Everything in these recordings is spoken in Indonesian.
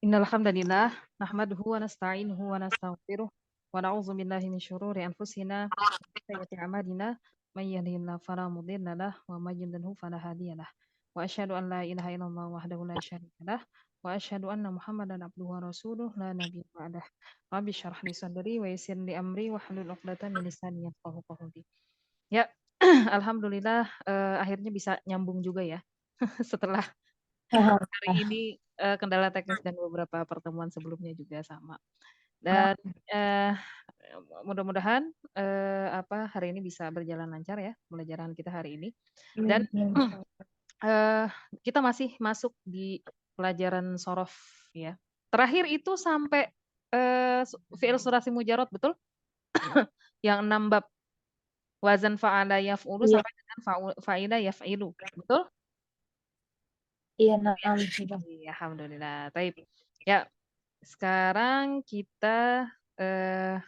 Innal hamdalillah nahmaduhu wa nasta'inuhu wa nastaghfiruh wa na'udzu billahi min syururi anfusina wa sayyiati a'malina may yahdihillahu fala mudilla lahu wa may yudlilhu fala hadiyalah wa asyhadu an la ilaha illallah wahdahu la syarika lah wa asyhadu anna muhammadan abduhu wa rasuluh la nabiyya ba'dah. Rabbi syrah li sadri wa yassir li amri wa hlul 'uqdatam min lisani yafqahu qawli. Ya, alhamdulillah akhirnya bisa nyambung juga ya setelah hari Alhamdulillah. ini, kendala teknis dan beberapa pertemuan sebelumnya juga sama. Dan, eee, mudah-mudahan, hari ini bisa berjalan lancar ya, pembelajaran kita hari ini. Dan, eee, kita masih masuk di pelajaran shorof ya. Terakhir itu sampai, fi'il sulasi mujarad, betul? Yang 6 bab, wazan fa'ala yaf'ulu Iya, sampai dengan fa'ila yaf'ilu, betul? iya, Ya. nah, sudah. Iya, alhamdulillah, taib. Ya, sekarang kita, eee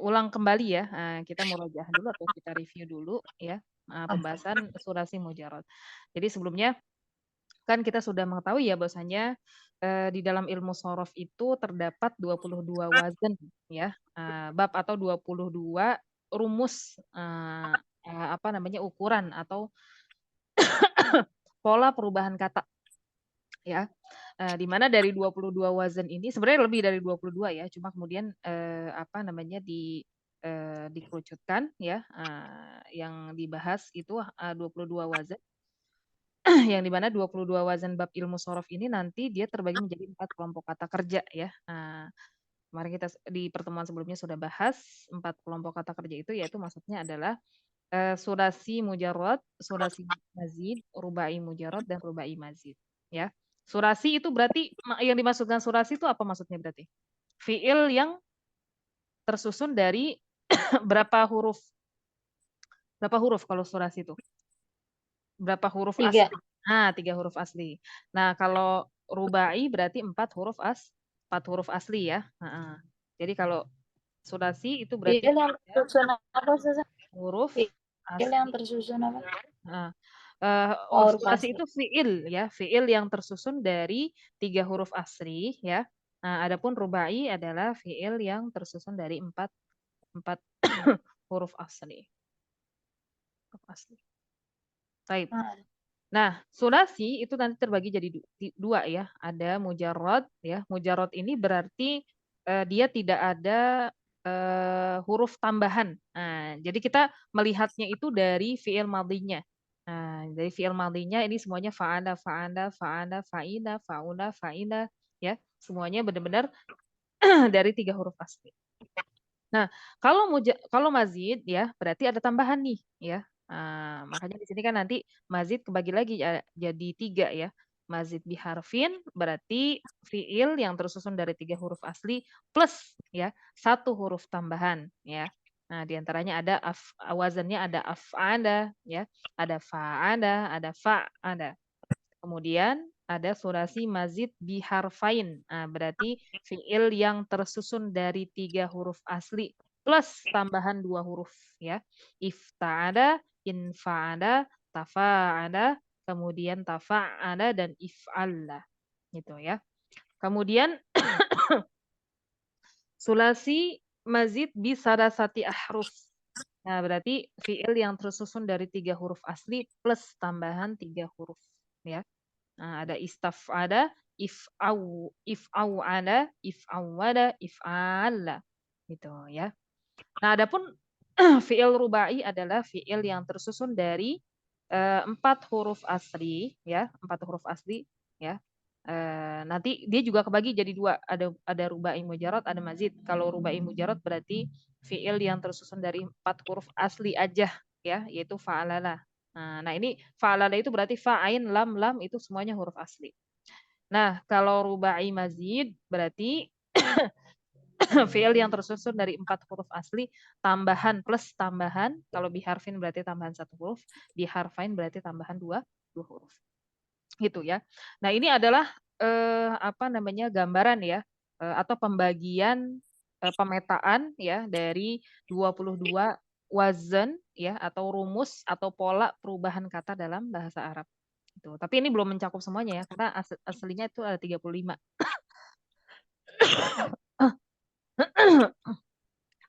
ulang kembali ya, kita murojaah dulu atau kita review dulu ya, pembahasan surasi mujarad. Jadi sebelumnya kan kita sudah mengetahui ya bahwasanya, di dalam ilmu shorof itu terdapat 22 wazan ya, bab atau 22 rumus, ukuran atau pola perubahan kata ya. Di mana dari 22 wazan ini sebenarnya lebih dari 22 ya, cuma kemudian, dikerucutkan ya, yang dibahas itu, 22 wazan, yang di mana 22 wazan bab ilmu shorof ini nanti dia terbagi menjadi 4 kelompok kata kerja ya. Kemarin kita di pertemuan sebelumnya sudah bahas 4 kelompok kata kerja itu, yaitu maksudnya adalah, sulasi mujarrad, sulasi mazid, rubai mujarrad, dan rubai mazid, ya. Sulasi itu berarti yang dimaksudkan sulasi itu apa maksudnya berarti? Fiil yang tersusun dari berapa huruf berapa huruf kalau sulasi itu? Berapa huruf 3. asli? 3 huruf asli. Nah, kalau rubai berarti 4 huruf asli ya, heeh. Jadi kalau sulasi itu berarti Fiil yang 3 tersusun apa, Ustazah? huruf Fiil yang asli. tersusun apa? Heeh. Oh, huruf Sulasi asli. itu fiil ya, fiil yang tersusun dari 3 huruf asli ya. Nah, adapun rubai adalah fiil yang tersusun dari 4 huruf asli. Huruf asli. Baik. Nah, Nah, sulasi itu nanti terbagi jadi 2 ya, ada mujarrad ya. Mujarrad ini berarti, dia tidak ada, huruf tambahan. Nah, jadi kita melihatnya itu dari fiil madhinya. Nah, dari fiil madhinya ini semuanya fa'ala fa'ala fa'ala fa'ila fa'ula fa'ila ya, semuanya benar-benar dari 3 huruf asli. Nah, kalau mazid ya, berarti ada tambahan nih ya. Makanya di sini kan nanti mazid kebagi lagi jadi 3 ya. Mazid biharfin berarti fiil yang tersusun dari 3 huruf asli plus ya, 1 huruf tambahan ya. Nah, di antaranya ada wazannya ada af'ala ya, ada fa'ala, ada fa'ala. Kemudian ada sulasi mazid biharfain. Berarti fiil yang tersusun dari 3 huruf asli plus tambahan 2 huruf ya. Ifta'ala, infa'ala, tafa'ala, kemudian tafa'ala dan if'alla gitu ya. Kemudian sulasi mazid bi salasati ahruf. Nah, berarti fiil yang tersusun dari 3 huruf asli plus tambahan 3 huruf ya. Nah, ada istaf'ada, if'au'ala, if'awwala, if'ala, gitu ya. Nah, adapun fi'il rubai adalah fi'il yang tersusun dari 4 huruf asli ya, 4 huruf asli ya. Nanti dia juga kebagi jadi 2, ada rubai mujarad, ada mazid. Kalau rubai mujarad berarti fi'il yang tersusun dari 4 huruf asli aja ya, yaitu fa'alala. Nah ini fa'alala itu berarti fa, ain, lam, lam itu semuanya huruf asli. Nah, kalau rubai mazid berarti fiil yang tersusun dari 4 huruf asli, tambahan plus tambahan, kalau biharfin berarti tambahan 1 huruf, biharfain berarti tambahan dua huruf. Gitu ya. Nah, ini adalah, gambaran ya, atau pembagian, pemetaan ya dari 22 wazan ya, atau rumus atau pola perubahan kata dalam bahasa Arab. Gitu. Tapi ini belum mencakup semuanya ya, karena aslinya itu ada 35.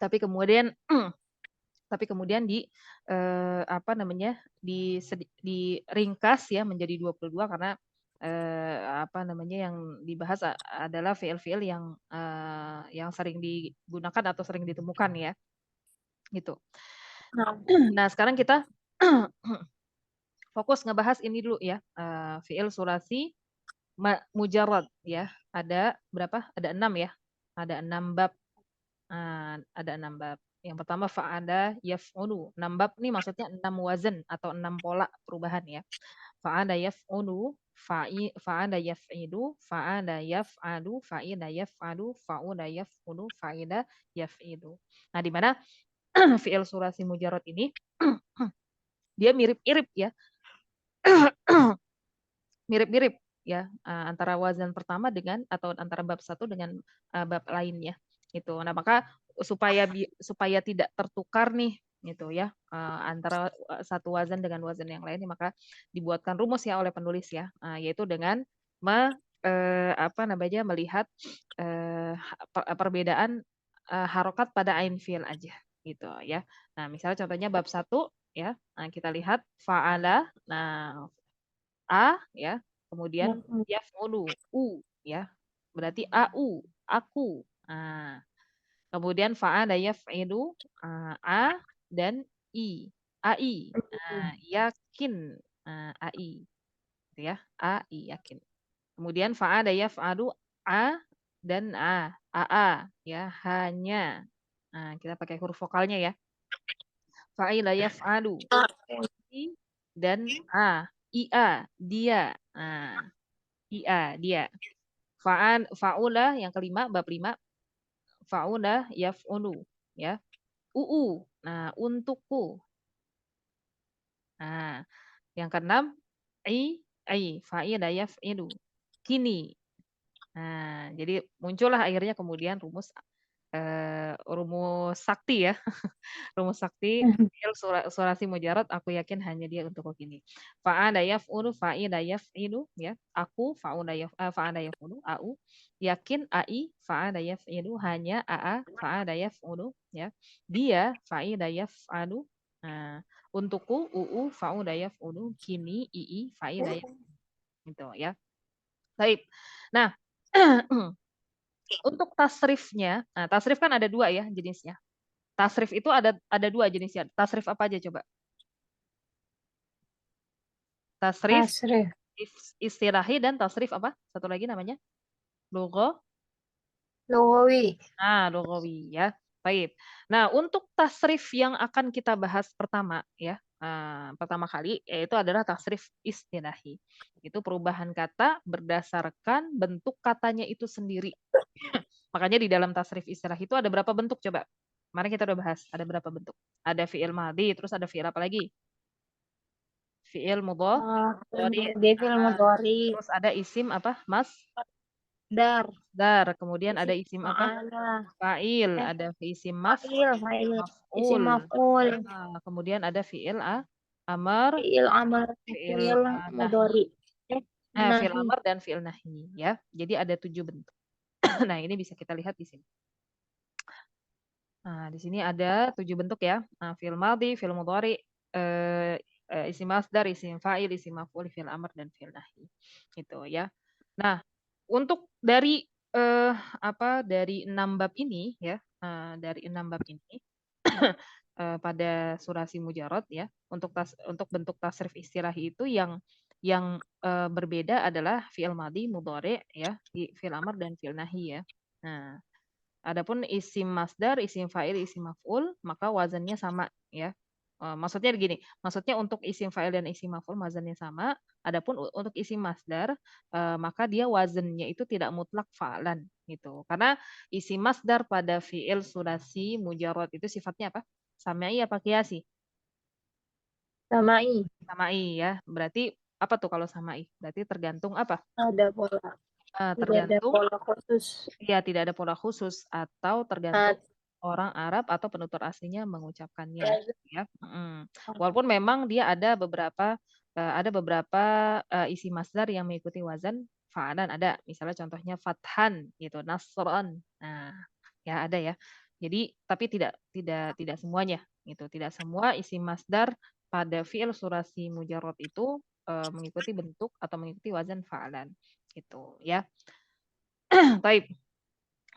Tapi kemudian di apa namanya, diringkas ya menjadi 22 karena apa namanya, yang dibahas adalah fiil-fiil yang sering digunakan atau sering ditemukan ya, gitu. Nah, Nah, sekarang kita fokus ngebahas ini dulu ya, fiil sulasi mujarrad ya. Ada berapa? Ada 6 ya. Ada 6 bab. Ada 6 bab. Yang pertama fa'ada yaf'ulu. 6 bab nih maksudnya 6 wazan atau 6 pola perubahan ya. Fa'ada yaf'ulu, fa'ada yaf'ilu, fa'ada yaf'alu, fa'ida yaf'alu, fa'uda yaf'ulu, fa'ida yaf'ilu. Nah, di mana fi'il sulasi mujarrad ini dia mirip-mirip ya. Mirip-mirip ya, antara wazan pertama dengan atau antara bab satu dengan bab lainnya gitu. Nah, maka supaya tidak tertukar nih gitu ya, antara satu wazan dengan wazan yang lain, maka dibuatkan rumus ya oleh penulis ya, yaitu dengan apa namanya, melihat perbedaan harokat pada ain fiil aja gitu ya. Nah, misalnya contohnya bab satu ya, nah kita lihat fa'ala, nah A ya, kemudian yaf'ulu, ya. Berarti aku. Nah, kemudian fa'ala yaf'ilu, a dan ai. Nah, yakin, ai gitu ya. Ai yakin. Kemudian fa'ala yaf'alu a dan ya, hanya. Nah, kita pakai huruf vokalnya ya. Fa'ila yaf'alu, i dan dia. Nah, dia. Fa'ula yang kelima, bab 5, fa'ula yaf'ulu ya. Nah, untukku. Nah, yang keenam, fa'ila yaf'ilu. Kini. Nah, jadi muncullah akhirnya kemudian rumus sakti ya. Rumus sakti fi'il sulasi mujarad, aku yakin hanya dia untuk ini. Fa'ala yaf'ulu, fa'ila yaf'ilu ya. Aku fa'ala yaf'ulu, yakin fa'ala yaf'ilu, hanya fa'ala yaf'ulu ya. Dia fa'ila yaf'alu. Nah, untukku fa'ula yaf'ulu, kini fa'ila yaf'alu. Gitu ya. Baik. Nah, untuk tasrifnya, nah tasrif kan ada 2 ya jenisnya. Tasrif itu ada 2 jenisnya. Tasrif apa aja coba? Tasrif Tasrif. istilahi dan tasrif apa? Satu lagi namanya? Lugawi. Lughawi ya. Baik. Nah, untuk tasrif yang akan kita bahas pertama ya, pertama kali yaitu adalah tasrif istilahi. Itu perubahan kata berdasarkan bentuk katanya itu sendiri. Makanya di dalam tasrif istilahi itu ada berapa bentuk coba? Kemarin kita udah bahas, ada berapa bentuk? Ada fi'il madhi, terus ada fi'il apa lagi? Fi'il mudhari. Dia film Mudhari. Terus ada isim apa? Dar. Kemudian ada isim apa? Ma'ana. Fa'il, ada isim Fa'il. Isim maf'ul. maf'ul. Kemudian ada fi'il amar, Fi'il amar. fi'il Fi'il nahi. Mudhari. Fi'il Nahi. amar dan fi'il nahi ya. Jadi ada 7 bentuk. Nah, ini bisa kita lihat di sini. Nah, di sini ada 7 bentuk ya. Fi'il madhi, fi'il mudhari, isim masdar, isim fa'il, isim maf'ul, fi'il amr dan fi'il nahi. Gitu ya. Nah, untuk dari dari 6 bab ini ya, dari 6 bab ini pada surasi mujarad ya, untuk bentuk tasrif istilahi itu yang berbeda adalah fi'il madhi, mudhari ya, fi'il amr dan fi'il nahi ya. Nah, adapun isim masdar, isim fa'il, isim maf'ul, maka wazannya sama ya. Maksudnya begini, maksudnya untuk isim fa'il dan isim maf'ul wazannya sama, adapun untuk isim masdar, maka dia wazannya itu tidak mutlak fa'lan gitu. Karena isim masdar pada fi'il sulasi mujarrad itu sifatnya apa? Sama'i apa qiyasi? Sama'i. Sama'i ya. Berarti apa tuh kalau sama'i? Berarti tergantung apa? Ada pola. Tidak ada Tergantung pola khusus. ya tidak ada pola khusus atau Nah, tergantung orang Arab atau penutur aslinya mengucapkannya ya, ya. Walaupun memang dia ada beberapa ada beberapa isi masdar yang mengikuti wazan fa'alan ada. Misalnya contohnya fathan gitu, nasran. Nah, ya ada ya. Jadi tapi tidak semuanya gitu. Tidak semua isi masdar pada fi'il surasi mujarrad itu mengikuti bentuk atau mengikuti wazan fa'alan gitu ya. Baik.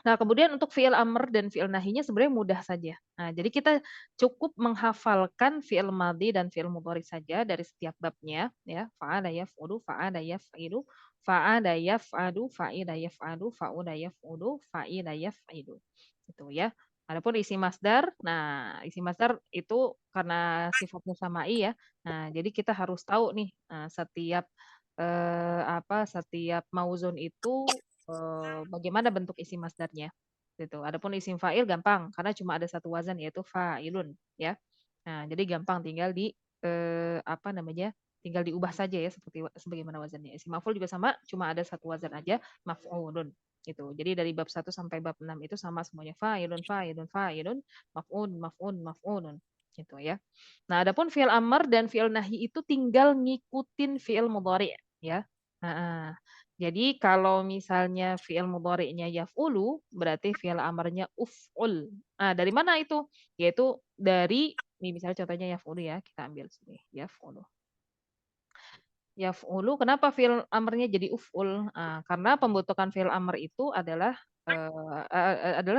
Nah, kemudian untuk fi'il amr dan fi'il nahinya sebenarnya mudah saja. Nah, jadi kita cukup menghafalkan fi'il madhi dan fi'il mudhari saja dari setiap babnya ya. Fa'ala yaf'ulu, fa'ala yaf'ilu, fa'ala yaf'alu, fa'ila yaf'alu, fa'ula yaf'ulu, fa'ila yaf'ilu. Gitu ya. Adapun isi masdar, nah isi masdar itu karena sifatnya sama'i ya. Nah, jadi kita harus tahu nih setiap setiap mauzun itu bagaimana bentuk isi masdarnya gitu. Adapun isim fa'il gampang karena cuma ada satu wazan yaitu fa'ilun ya. Nah, jadi gampang tinggal di apa namanya? Tinggal diubah saja ya seperti sebagaimana wazannya. Isim maf'ul juga sama, cuma ada satu wazan aja, maf'ulun gitu. Jadi dari bab 1 sampai bab 6 itu sama semuanya fa'ilun fa'ilun fa'ilun, maf'un maf'un maf'ulun gitu ya. Nah, adapun fi'il amr dan fi'il nahi itu tinggal ngikutin fi'il mudhari ya. Heeh. Jadi kalau misalnya fi'il mudhari'nya yaf'ulu, berarti fi'il amrnya uf'ul. Nah, dari mana itu? Yaitu dari, nih misalnya contohnya yaf'ulu ya, kita ambil sini, yaf'ulu. Yaf'ulu, kenapa fi'il amrnya jadi uf'ul? Karena pembentukan fi'il amr itu adalah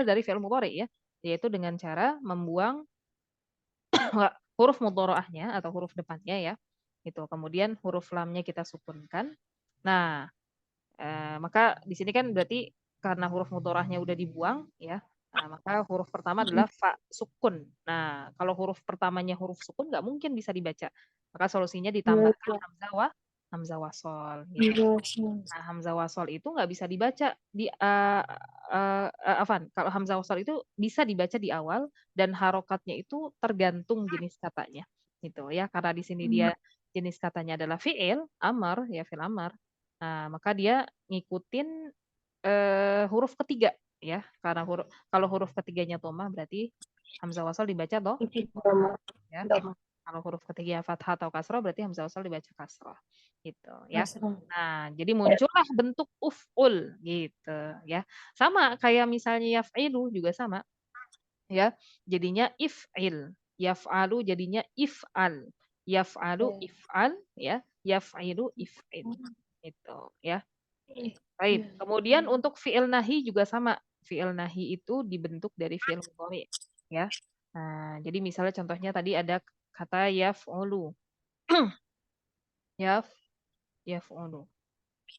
dari fi'il mudhari ya, yaitu dengan cara membuang huruf mudhari'ahnya atau huruf depannya ya. Gitu. Kemudian huruf lamnya kita sukunkan. Nah, maka di sini kan berarti karena huruf mudorahnya udah dibuang ya, maka huruf pertama adalah fa sukun. Nah, kalau huruf pertamanya huruf sukun nggak mungkin bisa dibaca. Maka solusinya ditambahkan Iya. hamzah wasol gitu. Nah, hamzah wasol itu nggak bisa dibaca di afan, kalau hamzah wasol itu bisa dibaca di awal dan harokatnya itu tergantung jenis katanya gitu ya. Karena di sini dia jenis katanya adalah fi'il amar ya fi'il amar. Nah, maka dia ngikutin huruf ketiga ya. Karena kalau huruf ketiganya dhammah berarti hamzah wasol dibaca dhammah ya. Kalau huruf ketiga fathah atau kasroh berarti hamzah wasol dibaca kasroh gitu ya. Nah, jadi muncullah bentuk uf'ul gitu ya. Sama kayak misalnya yaf'ilu juga sama ya. Jadinya if'il. Yaf'alu jadinya if'al. Yaf'alu if'al ya. Yaf'ilu if'il. Gitu ya. Baik. Kemudian untuk fi'il nahi juga sama. Fi'il nahi itu dibentuk dari fi'il mudhari ya. Nah, jadi misalnya contohnya tadi ada kata yaf'ulu. Yaf, yaf'ulu.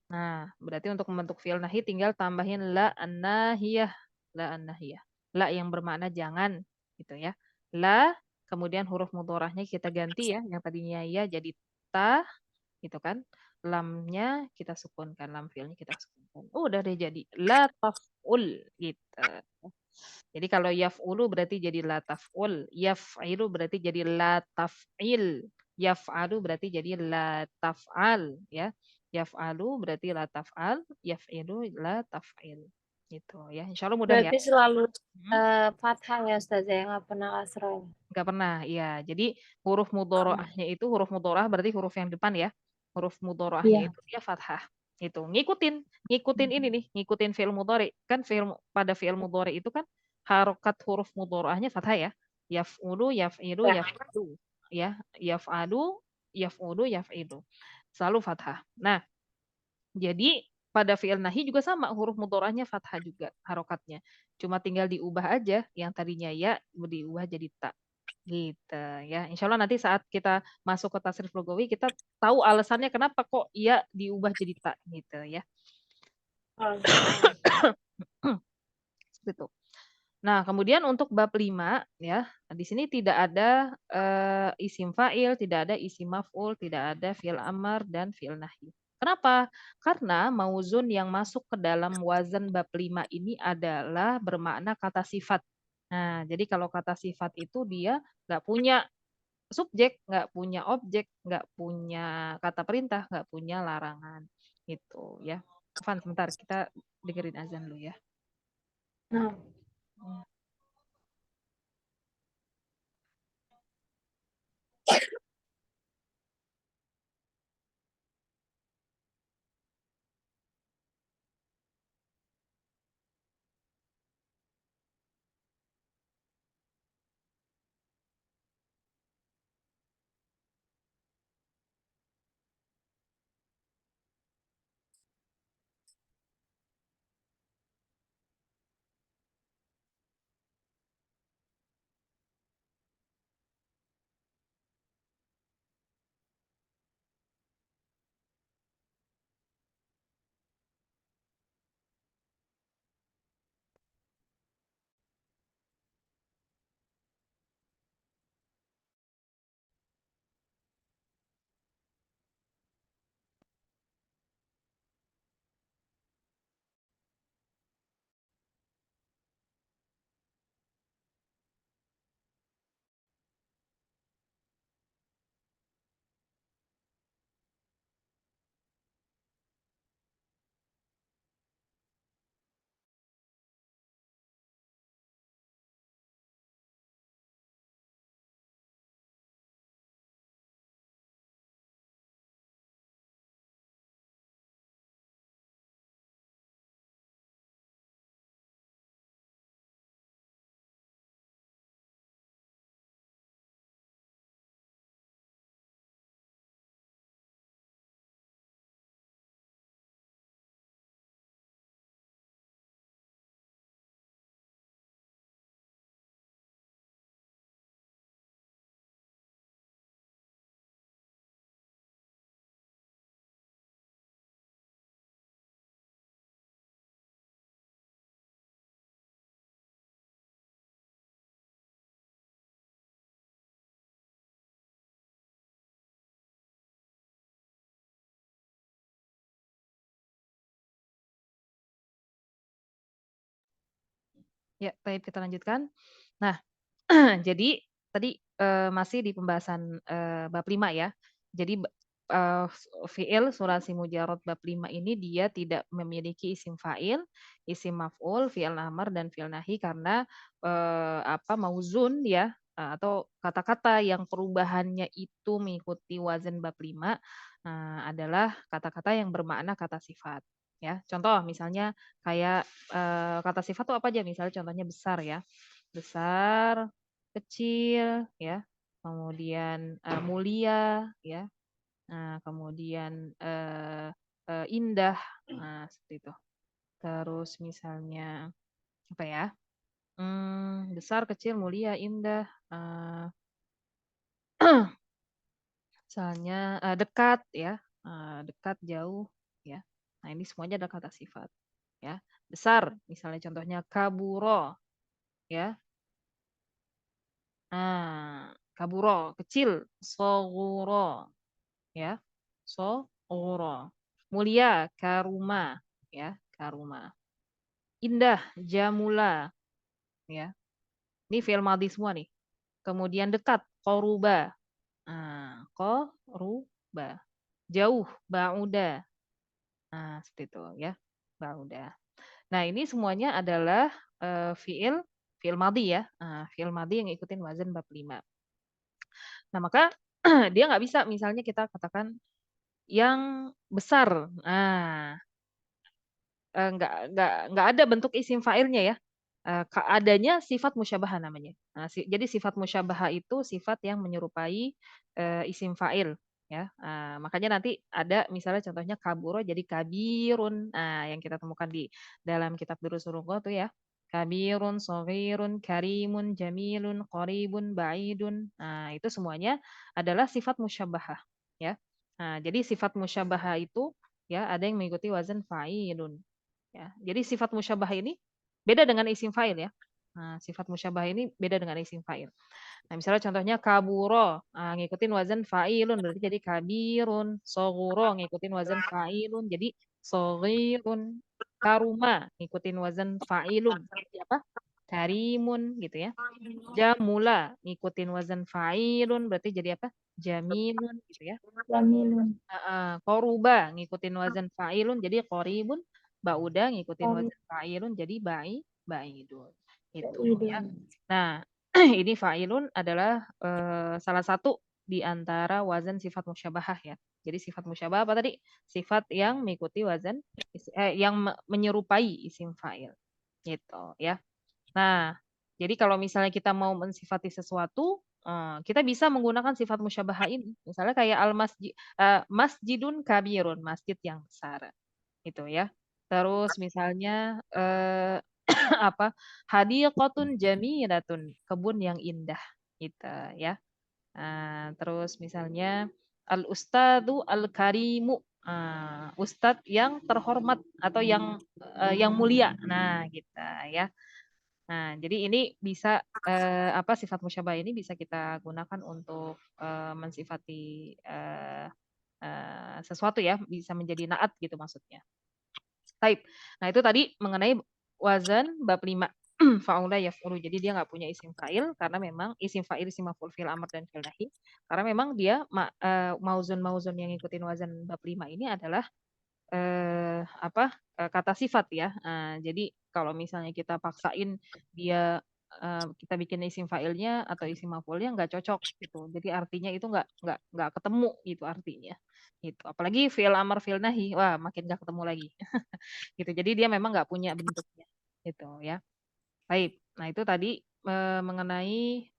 Nah, berarti untuk membentuk fi'il nahi tinggal tambahin la an-nahiyah. La an-nahiyah. La yang bermakna jangan gitu ya. La, kemudian huruf mudhorahnya kita ganti ya. Yang tadinya ya jadi ta gitu kan. Lamnya kita sukunkan, lam fi'ilnya kita sukunkan. Udah deh jadi la taf'ul gitu. Jadi kalau yaf'ulu berarti jadi la taf'ul, yaf'ilu berarti jadi la taf'il, yaf'alu berarti jadi la taf'al ya. Yaf'alu berarti la taf'al, yaf'ilu la taf'il. Gitu ya. Insya Allah mudah ya. Berarti selalu Hmm. fathah ya Ustazah, yang nggak pernah kasroh. Nggak pernah, iya. Jadi huruf mudhoroahnya itu huruf mudhoroah berarti huruf yang depan ya. Huruf mudhoroahnya Iya. itu dia fathah. Itu ngikutin ini nih, ngikutin fi'il mudhari. Kan pada fi'il mudhari itu kan harokat huruf mudhoroahnya fathah ya. Yaf'ulu, yaf'ilu, Ya. yaf'alu. Ya, yaf'alu, yaf'ulu, yaf'ilu. Selalu fathah. Nah, jadi pada fi'il nahi juga sama, huruf mudhorahnya fathah juga harokatnya. Cuma tinggal diubah aja, yang tadinya ya diubah jadi ta. Gitu ya. Insya Allah nanti saat kita masuk ke tasrif lugawi kita tahu alasannya kenapa kok iya diubah jadi ta gitu ya. Seperti itu. Nah, kemudian untuk bab 5 ya, di sini tidak ada isim fa'il, tidak ada isim maf'ul, tidak ada fi'il amar dan fi'il nahi. Kenapa? Karena mauzun yang masuk ke dalam wazan bab 5 ini adalah bermakna kata sifat. Nah, jadi kalau kata sifat itu dia nggak punya subjek, nggak punya objek, nggak punya kata perintah, nggak punya larangan. Gitu ya. Van, sebentar kita dengerin azan dulu ya. Nah. Ya, baik kita lanjutkan. Nah, jadi tadi, masih di pembahasan, bab 5 ya. Jadi fiil sulasi mujarad bab 5 ini dia tidak memiliki isim fa'il, isim maf'ul, fi'il amar, dan fi'il nahi karena, mauzun ya, atau kata-kata yang perubahannya itu mengikuti wazan bab 5, adalah kata-kata yang bermakna kata sifat, ya. Contoh misalnya kayak, kata sifat itu apa aja, misalnya contohnya besar ya, besar, kecil, ya, kemudian, mulia, ya, kemudian, indah, seperti itu. Terus misalnya, apa ya, besar, kecil, mulia, indah, misalnya, dekat ya, dekat, jauh, ya. Nah, ini semuanya ada kata sifat, ya. Besar, misalnya contohnya kaburo, ya. Kaburo, kecil, soguro, ya, soguro. Mulia, karuma, ya, karuma. Indah, jamula, ya. Ini fi'il madhi semua nih. Kemudian dekat, qoruba. Qoruba. Jauh, ba'uda. Seperti itu ya, ba'uda. Nah, ini semuanya adalah, fi'il fi'il madhi ya, fi'il madhi yang ngikutin wazan bab 5. Nah, maka dia nggak bisa misalnya kita katakan yang besar. Nggak ada bentuk isim fa'ilnya ya, adanya sifat musyabahah namanya. Jadi sifat musyabahah itu sifat yang menyerupai, isim fa'il ya, makanya nanti ada misalnya contohnya kaburo jadi kabirun, yang kita temukan di dalam kitab Durusul Lughah tuh ya. Kabirun, shaghirun, karimun, jamilun, qaribun, ba'idun. Nah, itu semuanya adalah sifat musyabahah ya. Nah, jadi sifat musyabahah itu ya ada yang mengikuti wazan fa'ilun. Ya, jadi sifat musyabah ini beda dengan isim fa'il ya. Sifat musyabah ini beda dengan isim fa'il. Nah, misalnya contohnya kaburo, ngikutin wazan fa'ilun berarti jadi kabirun, shoguro ngikutin wazan fa'ilun jadi shoghirun, karuma ngikutin wazan fa'ilun jadi apa? Karimun gitu ya. Jamula ngikutin wazan fa'ilun berarti jadi apa? Jamilun gitu ya. Jamilun. Qoruba ngikutin wazan fa'ilun jadi qoribun, ba'uda ngikutin Qarib. wazan fa'ilun jadi ba'idun, itu ya. Idun. Nah, ini fa'ilun adalah, salah satu di antara wazan sifat musyabahah ya. Jadi sifat musyabahah apa tadi? Sifat yang mengikuti wazan yang menyerupai isim fa'il, gitu ya. Nah, jadi kalau misalnya kita mau mensifati sesuatu, kita bisa menggunakan sifat musyabahah ini. Misalnya kayak masjidun kabirun, masjid yang besar, gitu ya. Terus misalnya, apa, hadiqatun jamilatun, kebun yang indah, gitu ya. Terus misalnya al-ustadzu al-karimu, ustadz yang terhormat atau yang mulia. Nah, gitu ya. Nah, jadi ini bisa, sifat musyabah ini bisa kita gunakan untuk, mensifati, sesuatu ya, bisa menjadi naat gitu maksudnya. Taib. Nah, itu tadi mengenai wazan bab 5, fa'ula yaf'ulu. Jadi dia nggak punya isim fa'il karena memang isim fa'il, isim maf'ul, fi'il amr, dan fi'il nahi. Karena memang dia mauzun-mauzun yang ngikutin wazan bab 5 ini adalah kata sifat ya. Jadi kalau misalnya kita paksain dia, kita bikin isim fa'ilnya atau isim maf'ulnya nggak cocok gitu. Jadi artinya itu nggak ketemu gitu artinya, gitu. Apalagi fi'il amar, fi'il nahi, wah makin nggak ketemu lagi, gitu. Jadi dia memang nggak punya bentuknya, gitu ya. Baik, nah itu tadi, mengenai,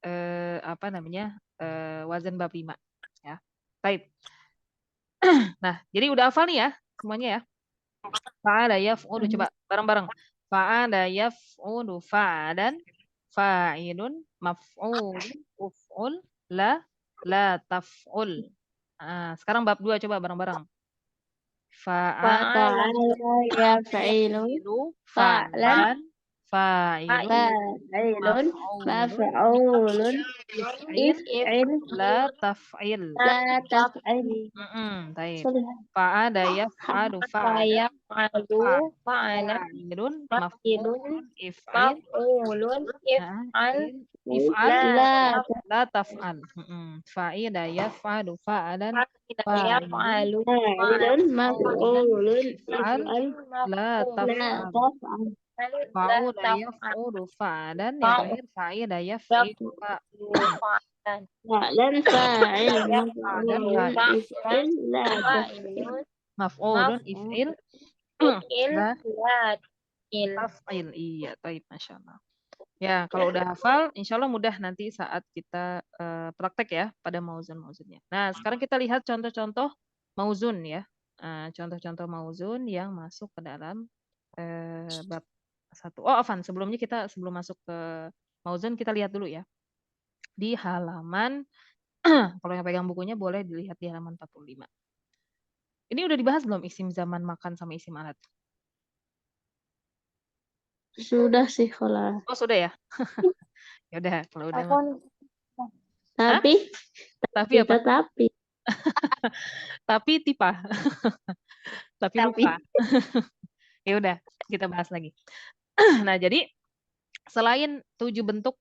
wazan bab 5 ya. Baik. Nah, jadi udah hafal nih ya semuanya ya? Fa'ala yaf'ulu, Mhm. coba bareng-bareng. Fa'ala yaf'ulu fa'alan, fa'ilun, maf'ulun, uf'ul, la taf'ul. Sekarang bab 2 coba bareng-bareng. Fa'ala Fa'ala yaf'ilu yaf'ilu fa'lan fa'lan, fa'ilun, fa'ilun, maf'ulun, maf'ulun, if'il, if'il, la taf'il. la taf'il. Taib. Sorry. Fa'ada yaf'alu fa'adan, Fayaf'alu, fa'alan, fa'ilun, maf'ilun, maf'ulun, if'il, maf'ulun, if'al, if'al, la la taf'al. Fa'ida yaf'alu fa'adan, fa'ilun, yaf'alu, maf'ulun, maf'ulun, if'al, if'al, la la taf'al. taf'al, la Fa'ula taf'al, yaf'ulu fa'adan, yang terakhir fa'ida yaf'ilu fa'alan, fa'lan, fa'il, fa'adan, maf'ulun, if'il, la fa'ilun, maf'ulun, if'il, maf'ul, la la il. taf'il. Iya, taib, Masya Allah. Ya, kalau udah hafal, insya Allah mudah nanti saat kita praktek ya pada mauzun-mauzunnya. Nah, sekarang kita lihat contoh-contoh mauzun ya. Contoh-contoh mauzun yang masuk ke dalam bab satu. Oh, Afan, sebelumnya sebelum masuk ke mauzun, kita lihat dulu ya. Di halaman, kalau yang pegang bukunya boleh dilihat di halaman 45. Ini udah dibahas belum isim zaman makan sama isim alat? Sudah sih kalau. Oh, sudah ya? Ya udah, kalau udah. Tapi Tapi apa? Tapi tipa. Tapi lupa. Ya udah, kita bahas lagi. Nah, jadi selain 7 bentuk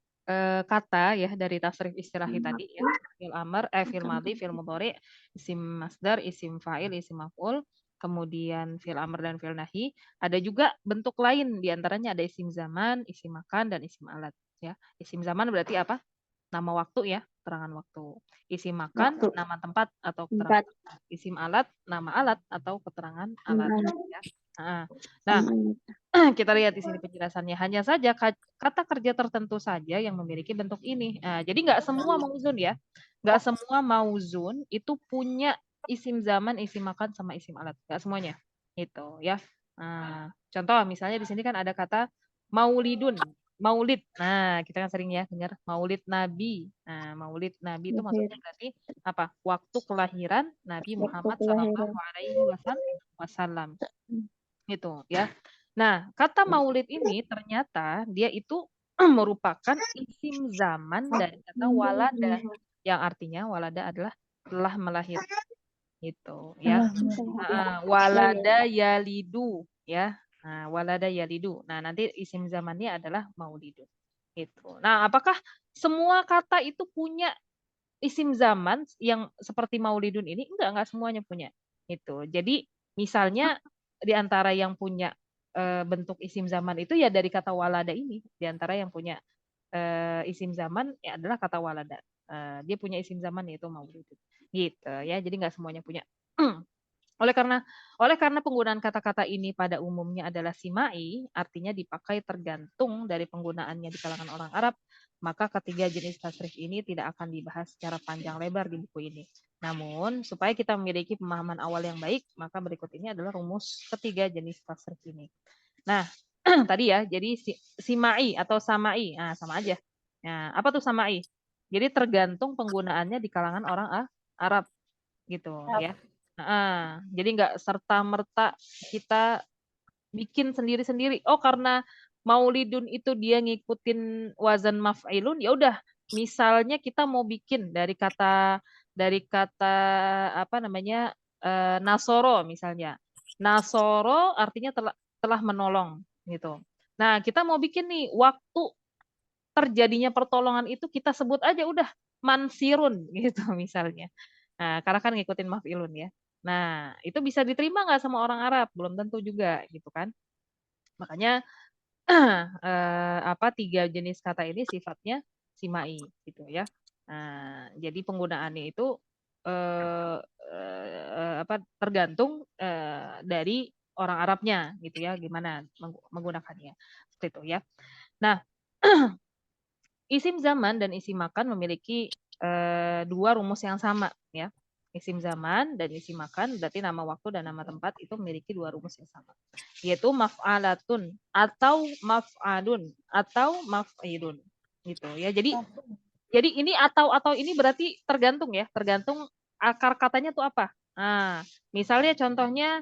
kata ya dari tasrif istirahi tadi ya, fi'il amr, fi'il madhi, fi'il mudhari, isim masdar, isim fa'il, isim maf'ul, kemudian fi'il amr dan fi'il nahi, ada juga bentuk lain di antaranya ada isim zaman, isim makan dan isim alat ya. Isim zaman berarti apa? Nama waktu ya, keterangan waktu. Isim makan, nama tempat atau keterangan tempat. Isim alat, nama alat atau keterangan alat ya. Nah, kita lihat di sini penjelasannya. Hanya saja kata kerja tertentu saja yang memiliki bentuk ini. Jadi nggak semua mauzun ya. Nggak semua mauzun itu punya isim zaman, isim makan, sama isim alat. Nggak semuanya. Itu ya. Contoh misalnya di sini kan ada kata maulidun. Maulid. Nah, kita kan sering ya dengar maulid Nabi. Nah, maulid Nabi itu maksudnya berarti apa? Waktu kelahiran Nabi Muhammad Sallallahu Alaihi Wasallam. Gitu ya. Nah, kata maulid ini ternyata dia itu merupakan isim zaman dari kata walada, yang artinya walada adalah telah melahirkan. Gitu ya. Walada yalidu ya. Nah, walada yalidu. Nah, nanti isim zamannya adalah maulidun. Gitu. Nah, apakah semua kata itu punya isim zaman yang seperti maulidun ini? Enggak semuanya punya. Itu. Jadi, misalnya di antara yang punya bentuk isim zaman itu ya dari kata walada ini. Di antara yang punya isim zaman ya adalah kata walada. Dia punya isim zaman yaitu maulidun. Gitu ya. Jadi enggak semuanya punya. Oleh karena penggunaan kata-kata ini pada umumnya adalah simai, artinya dipakai tergantung dari penggunaannya di kalangan orang Arab, maka ketiga jenis tasrif ini tidak akan dibahas secara panjang lebar di buku ini. Namun, supaya kita memiliki pemahaman awal yang baik, maka berikut ini adalah rumus ketiga jenis tasrif ini. Nah, tadi ya, jadi simai atau samai, nah sama aja. Nah, apa tuh samai? Jadi tergantung penggunaannya di kalangan orang Arab, gitu ya. Jadi nggak serta-merta kita bikin sendiri-sendiri. Oh, karena maulidun itu dia ngikutin wazan maf'ilun, ya udah. Misalnya kita mau bikin dari kata apa namanya nasoro misalnya. Nasoro artinya telah menolong gitu. Nah, kita mau bikin nih waktu terjadinya pertolongan itu kita sebut aja udah mansirun gitu misalnya. Nah, karena kan ngikutin maf'ilun ya. Nah, itu bisa diterima nggak sama orang Arab? Belum tentu juga gitu kan. Makanya tiga jenis kata ini sifatnya simai gitu ya. Nah, jadi penggunaannya itu tergantung dari orang Arabnya gitu ya, gimana menggunakannya seperti itu ya. Nah, isim zaman dan isim makan memiliki dua rumus yang sama ya. Isim zaman dan isim makan berarti nama waktu dan nama tempat itu memiliki dua rumus yang sama. Yaitu maf'alatun atau maf'alun atau maf'ilun gitu ya. Jadi ini atau ini berarti tergantung ya, tergantung akar katanya tuh apa. Nah, misalnya contohnya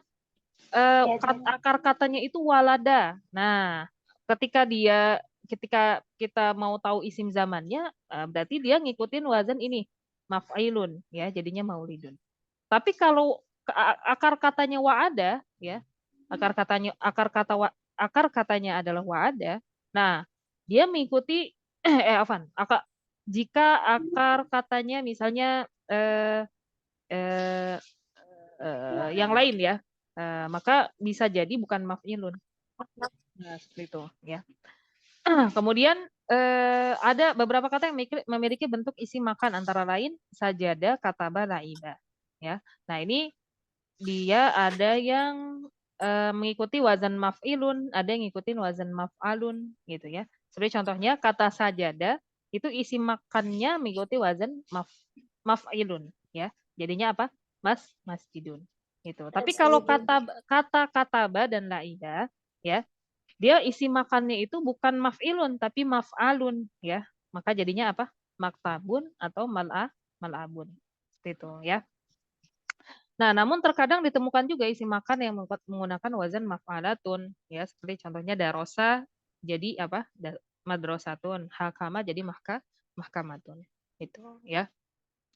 akar katanya itu walada. Nah, ketika kita mau tahu isim zamannya, berarti dia ngikutin wazan ini, maf'ilun ya, jadinya maulidun. Tapi kalau akar katanya wa'ada ya, akar katanya adalah wa'ada. Nah, dia mengikuti jika akar katanya misalnya eh, yang lain ya, maka bisa jadi bukan maf'ilun. Nah, seperti itu ya. Kemudian ada beberapa kata yang memiliki bentuk isi makan antara lain sajada, kataba, laiba. Ya. Nah, ini dia ada yang mengikuti wazan maf'ilun, ada yang ngikutin wazan maf'alun gitu ya. Seperti contohnya kata sajada itu isi makannya mengikuti wazan maf'ilun ya. Jadinya apa? Masjidun. Gitu. Tapi kalau kata kataba dan laiba ya, dia isi makannya itu bukan maf'ilun tapi maf'alun ya. Maka jadinya apa? Maktabun atau mal'abun. Seperti itu ya. Nah, namun terkadang ditemukan juga isi makan yang menggunakan wazan maf'alatun ya, seperti contohnya darosa jadi apa? Madrasatun, hakama jadi mahkamatun. Itu ya.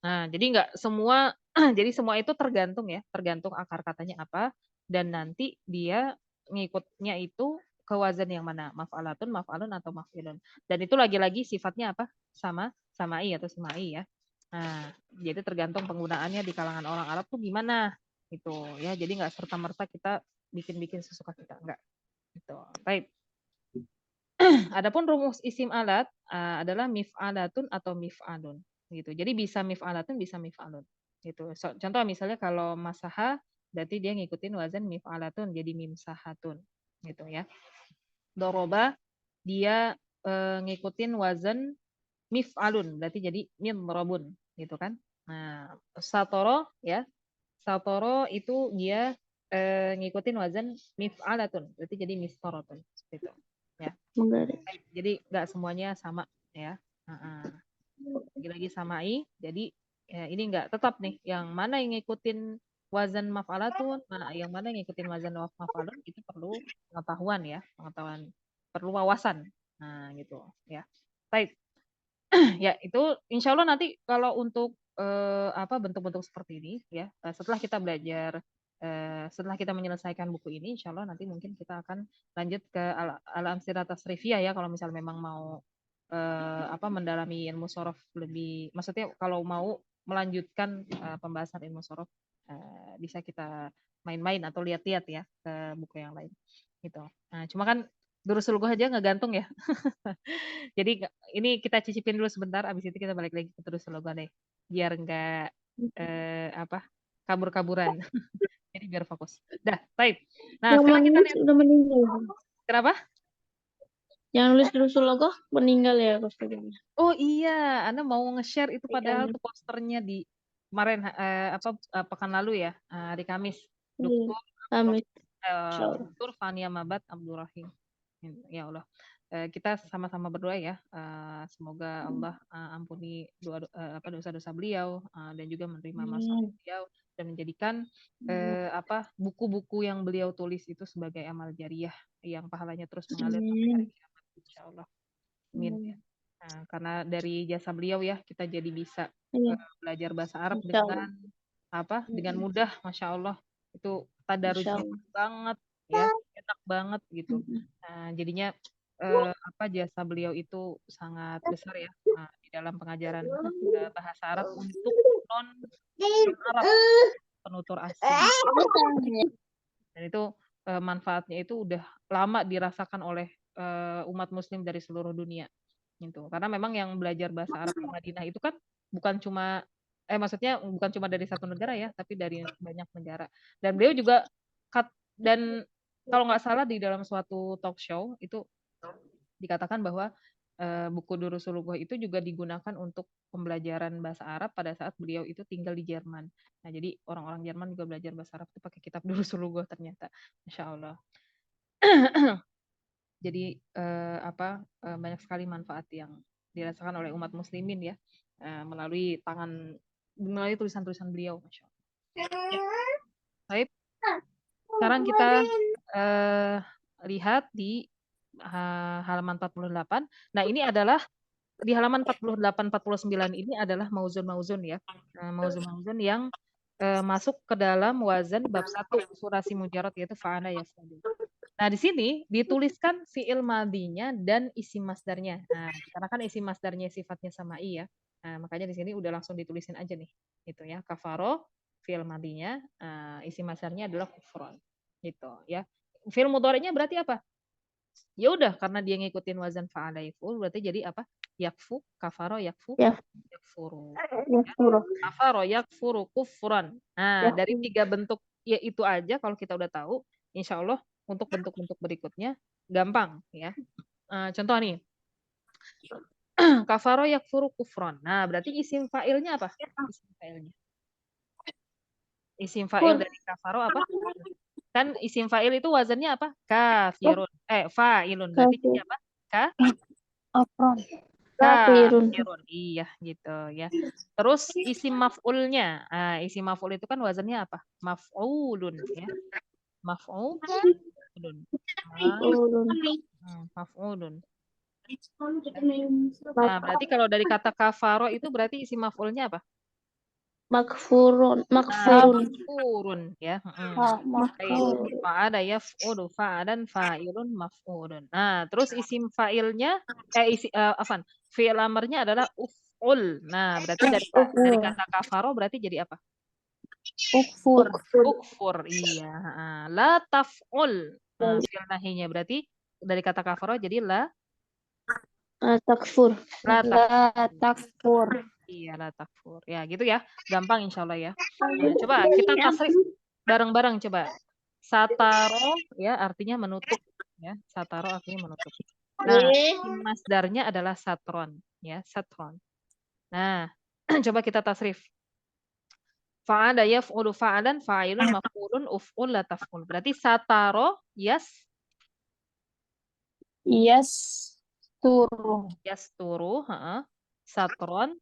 Nah, jadi nggak semua jadi semua itu tergantung ya, tergantung akar katanya apa dan nanti dia ngikutnya itu ke wazan yang mana, maf'alatun, maf'alun atau maf'ilun. Dan itu lagi-lagi sifatnya apa? Samai atau simai ya. Nah, jadi tergantung penggunaannya di kalangan orang Arab tuh gimana gitu ya. Jadi nggak serta-merta kita bikin-bikin sesuka kita, enggak. Gitu. Baik. Adapun rumus isim alat adalah mif'alatun atau mif'alun gitu. Jadi bisa mif'alatun bisa mif'alun gitu. Contoh misalnya kalau masaha berarti dia ngikutin wazan mif'alatun jadi mimsahatun gitu ya. Doroba dia ngikutin wazan mif'alun berarti jadi mimrobun gitu kan. Nah, satoro ya. Satoro itu dia ngikutin wazan mif'alatun berarti jadi mistorotun seperti itu. Ya. Jadi nggak semuanya sama ya. Lagi-lagi samai. Jadi ya, ini nggak tetap nih. Yang mana yang ngikutin wazan maf'alatun, yang mana yang ngikutin wazan maf'alun itu perlu pengetahuan ya, pengetahuan, perlu wawasan. Nah gitu ya. Baik. Ya itu insya Allah nanti kalau untuk bentuk-bentuk seperti ini ya setelah kita belajar setelah kita menyelesaikan buku ini insya Allah nanti mungkin kita akan lanjut ke al-amsilah tasrifiyah ya kalau misal memang mau mendalami ilmu sorof lebih maksudnya kalau mau melanjutkan pembahasan ilmu sorof bisa kita main-main atau lihat-lihat ya ke buku yang lain gitu. Nah, cuma kan Durusul Lughah aja ngegantung ya. Jadi ini kita cicipin dulu sebentar, abis itu kita balik lagi ke Durusul Lughah deh. Biar nggak kabur-kaburan. Jadi biar fokus. Dah, baik. Nah, Yang sekarang kita menulis lihat. udah meninggal. Kenapa? Yang nulis Durusul Lughah meninggal ya Ustazah. Oh iya, Anda mau nge-share itu padahal Ikan. tuh posternya di kemarin pekan lalu ya, hari Kamis. Iya. Dokter Amin. Insyaallah. Dr. Fania Mabat Abdurrahim. Ya Allah. Kita sama-sama berdoa ya. Semoga Allah ampuni dosa-dosa beliau dan juga menerima masalah beliau dan menjadikan buku-buku yang beliau tulis itu sebagai amal jariah yang pahalanya terus mengalir sampai hari kiamat insyaallah. Amin. Nah, karena dari jasa beliau ya kita jadi bisa belajar bahasa Arab dengan mudah, masya Allah itu tadarusnya banget ya, enak banget gitu. Nah, jadinya jasa beliau itu sangat besar ya di dalam pengajaran bahasa Arab untuk non Arab penutur asing. Dan itu manfaatnya itu udah lama dirasakan oleh umat Muslim dari seluruh dunia gitu. Karena memang yang belajar bahasa Arab di Madinah itu kan bukan cuma maksudnya bukan cuma dari satu negara ya, tapi dari banyak negara. Dan beliau juga dan kalau nggak salah di dalam suatu talk show itu dikatakan bahwa buku Durusul Lughah itu juga digunakan untuk pembelajaran bahasa Arab pada saat beliau itu tinggal di Jerman. Nah, jadi orang-orang Jerman juga belajar bahasa Arab itu pakai kitab Durusul Lughah ternyata. Masya Allah. Jadi banyak sekali manfaat yang dirasakan oleh umat muslimin ya melalui tulisan-tulisan beliau, Masya Allah. Ya. Baik. Sekarang kita lihat di halaman 48. Nah, ini adalah di halaman 48 49 ini adalah mauzun-mauzun ya. Mauzun-mauzun yang masuk ke dalam wazan bab 1 surasi mujarrad yaitu fa'ala yaf'alu. Nah, di sini dituliskan fi'il madinya dan isim masdarnya. Nah, karena kan isim masdarnya sifatnya sama'i ya. Nah, makanya di sini udah langsung ditulisin aja nih. Gitu ya. Kafaro fi'il madinya, isim masdarnya adalah kufron. Gitu ya. Fi'il mudhari'nya berarti apa? Ya udah karena dia ngikutin wazan fa'ala yaf'ul berarti jadi apa? Yakfu, kafaro, yakfu, Ya, yakfuru. yakfuru. Kafaro, yakfuru, kufran. Nah, dari 3 bentuk ya itu aja kalau kita udah tahu, insya Allah untuk bentuk-bentuk berikutnya gampang ya. Contoh nih, kafaro yakfuru kufran. Nah, berarti isim fa'ilnya apa? Isim fa'ilnya. Isim fa'il dari kafaro apa? Kan isim fa'il itu wazannya apa? Kafirun. Fa'ilun. Berarti jadi apa? Afron. Kafirun. Kafirun. Iya, gitu ya. Terus isim maf'ulnya. Isim maf'ul itu kan wazannya apa? Maf'ulun ya. Maf'ulun. Maf'ulun. Nah, berarti kalau dari kata kafaro itu berarti isim maf'ulnya apa? Makfurun. Makfurun ya. Baik. Makfurun. Fa'ada yaf'ulu fa'adan fa'ilun maf'ulun. Nah, terus isim fa'ilnya afan, fi'il amarnya adalah uf'ul. Nah, berarti dari kata kafaro berarti jadi apa? Ukfur. Ukfur. Iya, la taf'ul. Fi'il nahinya berarti dari kata kafaro jadi Takfur. la Takfur. Iya, la takfur. Ya, gitu ya. Gampang insya Allah ya. Nah, coba kita tasrif bareng-bareng coba. Sataro ya artinya menutup ya. Sataro artinya menutup. Nah, isim masdarnya adalah satron ya, satron. Nah, coba kita tasrif. Fa'ada yaf'ulu fa'alan fa'ilun maf'ulun uf'ul la taf'ul. Berarti sataro Yes. Turu. yasturu, satron